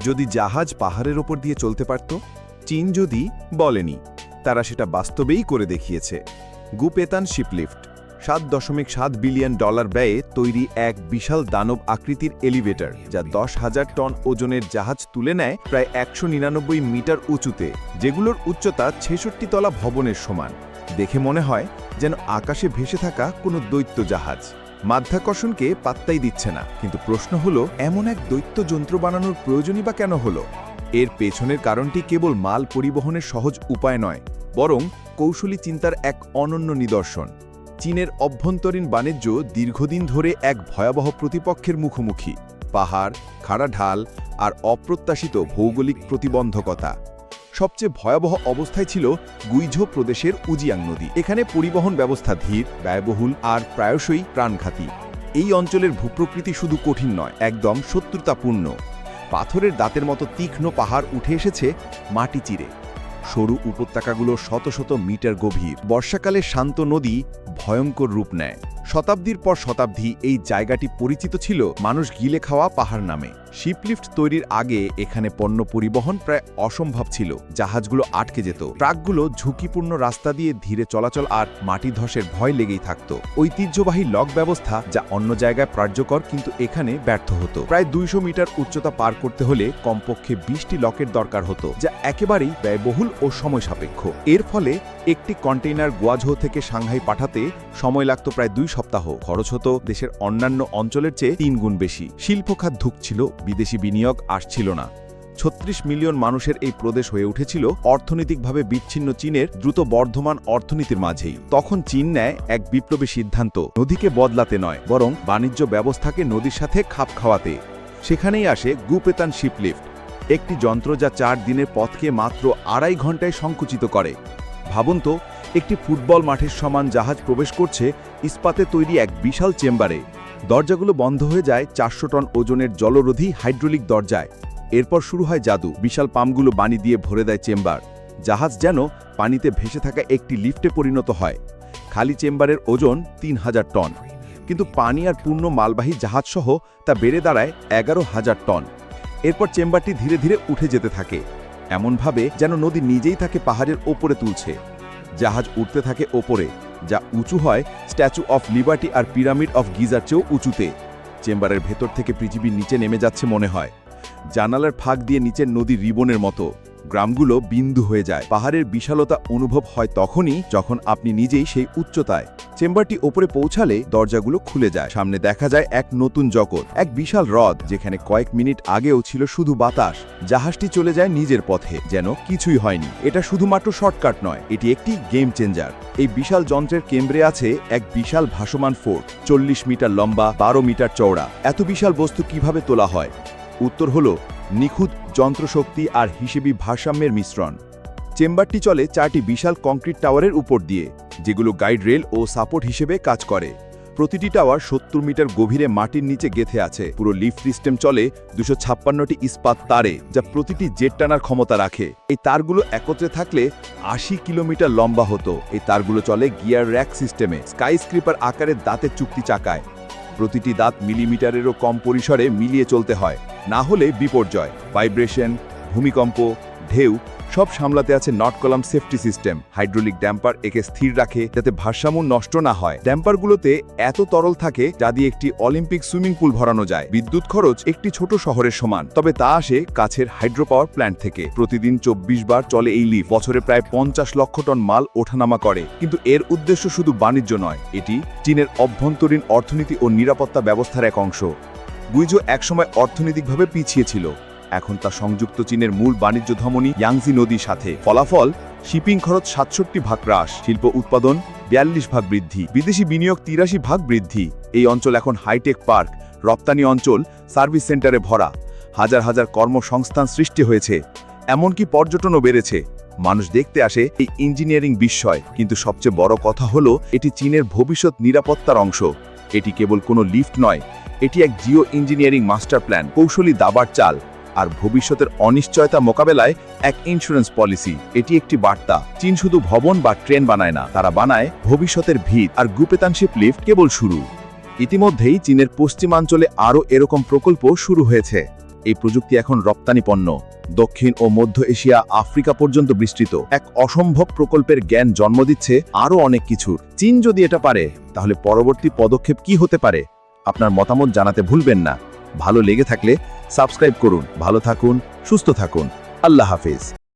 যদি জাহাজ পাহাড়ের ওপর দিয়ে চলতে পারত, চীন যদি বলেনি, তারা সেটা বাস্তবেই করে দেখিয়েছে। গুপেতান শিপলিফট 7.7 বিলিয়ন ডলার ব্যয়ে তৈরি এক বিশাল দানব আকৃতির এলিভেটর, যা 10,000 টন ওজনের জাহাজ তুলে নেয় প্রায় 199 মিটার উঁচুতে, যেগুলোর উচ্চতা 66 তলা ভবনের সমান। দেখে মনে হয় যেন আকাশে ভেসে থাকা কোনো দৈত্য জাহাজ। মাধ্যাকর্ষণকে পাত্তাই দিচ্ছে না, কিন্তু প্রশ্ন হলো, এমন এক দৈত্য যন্ত্র বানানোর প্রয়োজনই বা কেন হলো? এর পেছনের কারণটি কেবল মাল পরিবহনের সহজ উপায় নয়, বরং কৌশলী চিন্তার এক অনন্য নিদর্শন। চীনের অভ্যন্তরীণ বাণিজ্য দীর্ঘদিন ধরে এক ভয়াবহ প্রতিপক্ষের মুখোমুখি: পাহাড়, খাড়া ঢাল আর অপ্রত্যাশিত ভৌগোলিক প্রতিবন্ধকতা। সবচেয়ে ভয়াবহ অবস্থায় ছিল গুইঝো প্রদেশের উজিয়াং নদী। এখানে পরিবহন ব্যবস্থা ধীর, ব্যয়বহুল আর প্রায়শই প্রাণঘাতী। এই অঞ্চলের ভূপ্রকৃতি শুধু কঠিন নয়, একদম শত্রুতাপূর্ণ। পাথরের দাঁতের মতো তীক্ষ্ণ পাহাড় উঠে এসেছে মাটি চিরে। সরু উপত্যকাগুলো শত শত মিটার গভীর। বর্ষাকালে শান্ত নদী ভয়ঙ্কর রূপ নেয়। শতাব্দীর পর শতাব্দী এই জায়গাটি পরিচিত ছিল মানুষ গিলে খাওয়া পাহাড় নামে। শিপলিফট তৈরির আগে এখানে পণ্য পরিবহন প্রায় অসম্ভব ছিল। জাহাজগুলো আটকে যেত, ট্রাকগুলো ঝুঁকিপূর্ণ রাস্তা দিয়ে ধীরে চলাচল আর মাটি ধসের ভয় লেগেই থাকত। ঐতিহ্যবাহী লক ব্যবস্থা, যা অন্য জায়গায় কার্যকর কিন্তু এখানে ব্যর্থ হতো। প্রায় 200 মিটার উচ্চতা পার করতে হলে কমপক্ষে 20টি লকের দরকার হতো, যা একেবারেই ব্যয়বহুল ও সময় সাপেক্ষ। এর ফলে একটি কন্টেইনার গুয়াঝৌ থেকে সাংহাই পাঠাতে সময় লাগত প্রায় 2 সপ্তাহ। খরচ হতো দেশের অন্যান্য অঞ্চলের চেয়ে 3 গুণ বেশি। শিল্পখাত ধুঁকছিল, বিদেশি বিনিয়োগ আসছিল না। 36 মিলিয়ন মানুষের এই প্রদেশ হয়ে উঠেছিল অর্থনৈতিকভাবে বিচ্ছিন্ন চীনের দ্রুত বর্ধমান অর্থনীতির মাঝেই। তখন চীন নেয় এক বিপ্লবী সিদ্ধান্ত: নদীকে বদলাতে নয়, বরং বাণিজ্য ব্যবস্থাকে নদীর সাথে খাপ খাওয়াতে। সেখানেই আসে গুপেতান শিপলিফট, একটি যন্ত্র যা 4 দিনের পথকে মাত্র 2.5 ঘন্টায় সংকুচিত করে। ভাবুন তো, একটি ফুটবল মাঠের সমান জাহাজ প্রবেশ করছে ইস্পাতে তৈরি এক বিশাল চেম্বারে। দরজাগুলো বন্ধ হয়ে যায় 400 টন ওজনের জলরোধী হাইড্রোলিক দরজায়। এরপর শুরু হয় জাদু। বিশাল পাম্পগুলো পানি দিয়ে ভরে দেয় চেম্বার। জাহাজ যেন পানিতে ভেসে থাকা একটি লিফটে পরিণত হয়। খালি চেম্বারের ওজন 3000 টন, কিন্তু পানি আর পূর্ণ মালবাহী জাহাজসহ তা বেড়ে দাঁড়ায় 11,000 টন। এরপর চেম্বারটি ধীরে ধীরে উঠে যেতে থাকে, এমনভাবে যেন নদী নিজেই তাকে পাহাড়ের ওপরে তুলছে। জাহাজ উঠতে থাকে ওপরে, যা উঁচু হয় স্ট্যাচু অফ লিবার্টি আর পিরামিড অফ গিজার চেয়েও উঁচুতে। চেম্বারের ভেতর থেকে পৃথিবীর নিচে নেমে যাচ্ছে মনে হয়। জানালার ফাঁক দিয়ে নিচের নদী রিবনের মতো। গ্রামগুলো বিন্দু হয়ে যায়। পাহাড়ের বিশালতা অনুভব হয় তখনই যখন আপনি নিজেই সেই উচ্চতায়। চেম্বারটি ওপরে পৌঁছালে দরজাগুলো খুলে যায়। সামনে দেখা যায় এক নতুন জগৎ, এক বিশাল হ্রদ, যেখানে কয়েক মিনিট আগেও ছিল শুধু বাতাস। জাহাজটি চলে যায় নিজের পথে, যেন কিছুই হয়নি। এটা শুধুমাত্র শর্টকাট নয়, এটি একটি গেম চেঞ্জার। এই বিশাল যন্ত্রের কেন্দ্রে আছে এক বিশাল ভাসমান ফোর্ট, 40 মিটার লম্বা, 12 মিটার চওড়া। এত বিশাল বস্তু কিভাবে তোলা হয়? উত্তর হলো নিখুঁত যন্ত্রশক্তি আর হিসেবি ভারসাম্যের মিশ্রণ। চেম্বারটি চলে 4টি বিশাল কংক্রিট টাওয়ারের উপর দিয়ে, যেগুলো গাইড রেল ও সাপোর্ট হিসেবে কাজ করে। প্রতিটি টাওয়ার 70 মিটার গভীরে মাটির নিচে গেঁথে আছে। পুরো লিফট সিস্টেম চলে 256টি ইস্পাত তারে, যা প্রতিটি জেট টানার ক্ষমতা রাখে। এই তারগুলো একত্রে থাকলে 80 কিলোমিটার লম্বা হতো। এই তারগুলো চলে গিয়ার র্যাক সিস্টেমে, স্কাই স্ক্রিপার আকারের দাঁতের চুক্তি চাকায়। প্রতিটি দাঁত মিলিমিটারেরও কম পরিসরে মিলিয়ে চলতে হয়, না হলে বিপর্যয়। ভাইব্রেশন, ভূমিকম্প, ঢেউ সব সামলাতে আছে not column safety system. Hydraulic damper একে স্থির রাখে যাতে ভারসাম্য নষ্ট না হয়। ড্যাম্পারগুলোতে এত তরল থাকে যা দিয়ে একটি অলিম্পিক সুইমিং পুল ভরানো যায়। বিদ্যুৎ খরচ একটি ছোট শহরের সমান, তবে তা আসে কাছের হাইড্রো পাওয়ার প্ল্যান্ট থেকে। প্রতিদিন 24 বার চলে এই লিফট। বছরে প্রায় 50 লক্ষ টন মাল ওঠানামা করে। কিন্তু এর উদ্দেশ্য শুধু বাণিজ্য নয়, এটি চীনের অভ্যন্তরীণ অর্থনীতি ও নিরাপত্তা ব্যবস্থার এক অংশ। গুইঝৌ একসময় অর্থনৈতিকভাবে পিছিয়ে ছিল, এখন তা সংযুক্ত চীনের মূল বাণিজ্য ধমনী ইয়াংজি নদীর সাথে। ফলাফল, শিপিং খরচ 67 ভাগ হ্রাস, শিল্প উৎপাদন 42 ভাগ বৃদ্ধি, বিদেশি বিনিয়োগ 83 ভাগ বৃদ্ধি। এই অঞ্চল এখন হাইটেক পার্ক, রপ্তানি অঞ্চল, সার্ভিস সেন্টারে ভরা। হাজার হাজার কর্মসংস্থান সৃষ্টি হয়েছে, এমনকি পর্যটনও বেড়েছে। মানুষ দেখতে আসে এই ইঞ্জিনিয়ারিং বিস্ময়। কিন্তু সবচেয়ে বড় কথা হলো, এটি চীনের ভবিষ্যৎ নিরাপত্তার অংশ। এটি কেবল কোনো লিফট নয়, এটি এক জিও ইঞ্জিনিয়ারিং মাস্টার প্ল্যান, কৌশলী দাবার চাল আর ভবিষ্যতের অনিশ্চয়তা মোকাবেলায় এক ইন্স্যুরেন্স পলিসি। এটি একটি বার্তা: চীন শুধু ভবন বা ট্রেন বানায় না, তারা বানায় ভবিষ্যতের ভিত। আর গুপেতান শিপলিফট কেবল শুরু। ইতিমধ্যেই চীনের পশ্চিমাঞ্চলে আরও এরকম প্রকল্প শুরু হয়েছে। এই প্রযুক্তি এখন রপ্তানি পণ্য দক্ষিণ ও মধ্য এশিয়া আফ্রিকা পর্যন্ত বিস্তৃত এক অসম্ভব প্রকল্পের জ্ঞান জন্ম দিচ্ছে আরও অনেক কিছুর। চীন যদি এটা পারে তাহলে পরবর্তী পদক্ষেপ কি হতে পারে? আপনার মতামত জানাতে ভুলবেন না। ভালো লেগে থাকলে সাবস্ক্রাইব করুন। ভালো থাকুন, সুস্থ থাকুন। আল্লাহ হাফেজ।